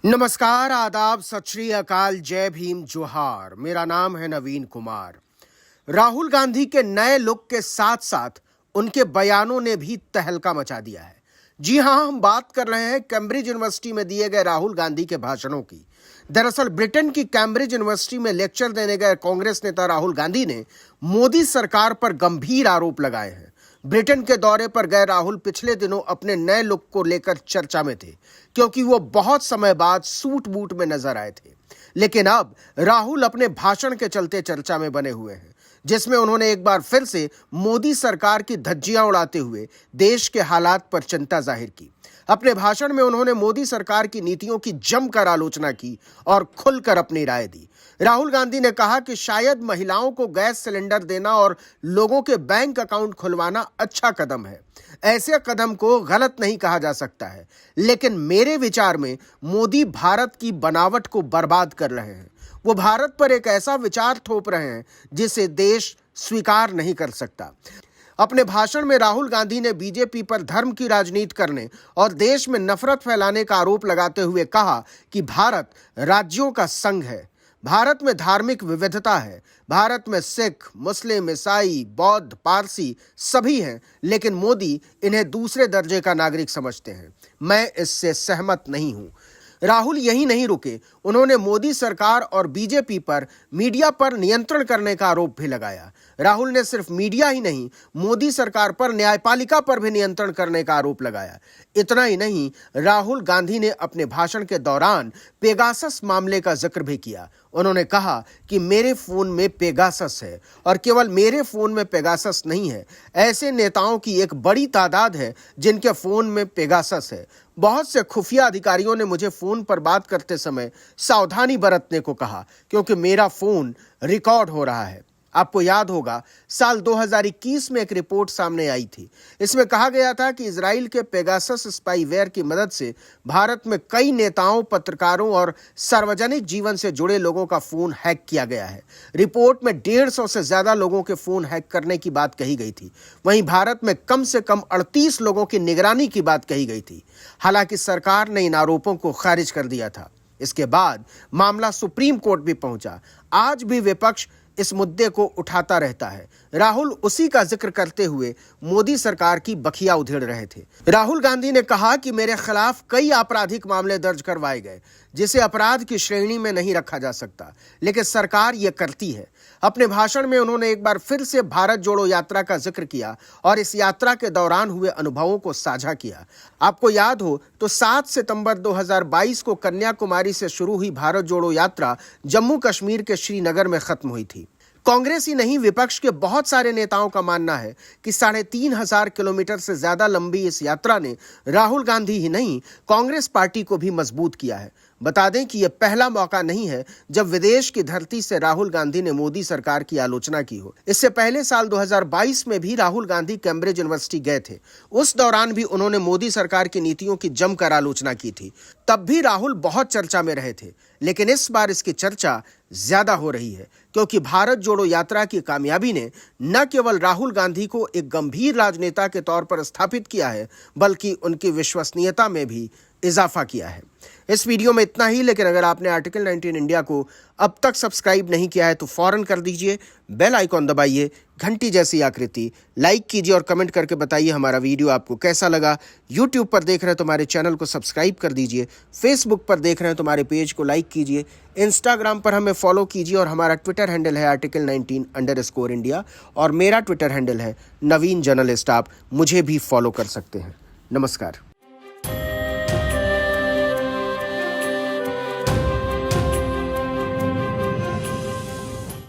नमस्कार, आदाब, सत श्री अकाल, जय भीम, जोहार। मेरा नाम है नवीन कुमार। राहुल गांधी के नए लुक के साथ साथ उनके बयानों ने भी तहलका मचा दिया है। जी हां, हम बात कर रहे हैं कैम्ब्रिज यूनिवर्सिटी में दिए गए राहुल गांधी के भाषणों की। दरअसल ब्रिटेन की कैम्ब्रिज यूनिवर्सिटी में लेक्चर देने गए कांग्रेस नेता राहुल गांधी ने मोदी सरकार पर गंभीर आरोप लगाए हैं। ब्रिटेन के दौरे पर गए राहुल पिछले दिनों अपने नए लुक को लेकर चर्चा में थे, क्योंकि वो बहुत समय बाद सूट बूट में नजर आए थे। लेकिन अब राहुल अपने भाषण के चलते चर्चा में बने हुए हैं, जिसमें उन्होंने एक बार फिर से मोदी सरकार की धज्जियां उड़ाते हुए देश के हालात पर चिंता जाहिर की। अपने भाषण में उन्होंने मोदी सरकार की नीतियों की जमकर आलोचना की और खुलकर अपनी राय दी। राहुल गांधी ने कहा कि शायद महिलाओं को गैस सिलेंडर देना और लोगों के बैंक अकाउंट खुलवाना अच्छा कदम है। ऐसे कदम को गलत नहीं कहा जा सकता है, लेकिन मेरे विचार में मोदी भारत की बनावट को बर्बाद कर रहे हैं। वो भारत पर एक ऐसा विचार थोप रहे हैं जिसे देश स्वीकार नहीं कर सकता। अपने भाषण में राहुल गांधी ने बीजेपी पर धर्म की राजनीति करने और देश में नफरत फैलाने का आरोप लगाते हुए कहा कि भारत राज्यों का संघ है। भारत में धार्मिक विविधता है। भारत में सिख, मुस्लिम, ईसाई, बौद्ध, पारसी सभी हैं, लेकिन मोदी इन्हें दूसरे दर्जे का नागरिक समझते हैं। मैं इससे सहमत नहीं हूं। राहुल यही नहीं रुके, उन्होंने मोदी सरकार और बीजेपी पर मीडिया पर नियंत्रण करने का आरोप भी लगाया। राहुल ने सिर्फ मीडिया ही नहीं, मोदी सरकार पर न्यायपालिका पर भी नियंत्रण करने का आरोप लगाया। इतना ही नहीं, राहुल गांधी ने अपने भाषण के दौरान पेगासस मामले का जिक्र भी किया। उन्होंने कहा कि मेरे फोन में पेगासस है, और केवल मेरे फोन में पेगासस नहीं है, ऐसे नेताओं की एक बड़ी तादाद है जिनके फोन में पेगासस है। बहुत से खुफिया अधिकारियों ने मुझे फोन पर बात करते समय सावधानी बरतने को कहा, क्योंकि मेरा फोन रिकॉर्ड हो रहा है। आपको याद होगा, साल 2021 में एक रिपोर्ट सामने आई थी। इसमें कहा गया था कि इजराइल के पेगासस स्पाईवेयर की मदद से भारत में कई नेताओं, पत्रकारों और सार्वजनिक जीवन से जुड़े लोगों का फोन हैक किया गया है। रिपोर्ट में 150 से ज्यादा लोगों के फोन हैक करने की बात कही गई थी। वहीं भारत में कम से कम 38 लोगों की निगरानी की बात कही गई थी। हालांकि सरकार ने इन आरोपों को खारिज कर दिया था। इसके बाद मामला सुप्रीम कोर्ट भी पहुंचा। आज भी विपक्ष इस मुद्दे को उठाता रहता है। राहुल उसी का जिक्र करते हुए मोदी सरकार की बखिया उधेड़ रहे थे। राहुल गांधी ने कहा कि मेरे खिलाफ कई आपराधिक मामले दर्ज करवाए गए, जिसे अपराध की श्रेणी में नहीं रखा जा सकता, लेकिन सरकार यह करती है। अपने भाषण में उन्होंने एक बार फिर से भारत जोड़ो यात्रा का जिक्र किया और इस यात्रा के दौरान हुए अनुभवों को साझा किया। आपको याद हो तो 7 सितंबर 2022 को कन्याकुमारी से शुरू हुई भारत जोड़ो यात्रा जम्मू कश्मीर के श्रीनगर में खत्म हुई थी। कांग्रेस ही नहीं, विपक्ष के बहुत सारे नेताओं का मानना है कि 3,500 किलोमीटर से ज्यादा लंबी इस यात्रा ने राहुल गांधी ही नहीं, कांग्रेस पार्टी को भी मजबूत किया है। बता दें कि यह पहला मौका नहीं है जब विदेश की धरती से राहुल गांधी ने मोदी सरकार की आलोचना की हो। इससे पहले साल 2022 में भी राहुल गांधी कैम्ब्रिज यूनिवर्सिटी गए थे। उस दौरान भी उन्होंने मोदी सरकार की नीतियों की जमकर आलोचना की थी। तब भी राहुल बहुत चर्चा में रहे थे, लेकिन इस बार इसकी चर्चा ज्यादा हो रही है, क्योंकि भारत जोड़ो यात्रा की कामयाबी ने न केवल राहुल गांधी को एक गंभीर राजनेता के तौर पर स्थापित किया है, बल्कि उनकी विश्वसनीयता में भी इजाफा किया है। इस वीडियो में इतना ही, लेकिन अगर आपने आर्टिकल 19 इंडिया को अब तक सब्सक्राइब नहीं किया है तो फौरन कर दीजिए। बेल आइकॉन दबाइए, घंटी जैसी आकृति, लाइक कीजिए और कमेंट करके बताइए हमारा वीडियो आपको कैसा लगा। यूट्यूब पर देख रहे हैं तो हमारे चैनल को सब्सक्राइब कर दीजिए। फेसबुक पर देख रहे हैं तो हमारे पेज को लाइक कीजिए। इंस्टाग्राम पर हमें फॉलो कीजिए और हमारा ट्विटर हैंडल है article19_India और मेरा ट्विटर हैंडल है नवीन जर्नलिस्ट। आप मुझे भी फॉलो कर सकते हैं। नमस्कार।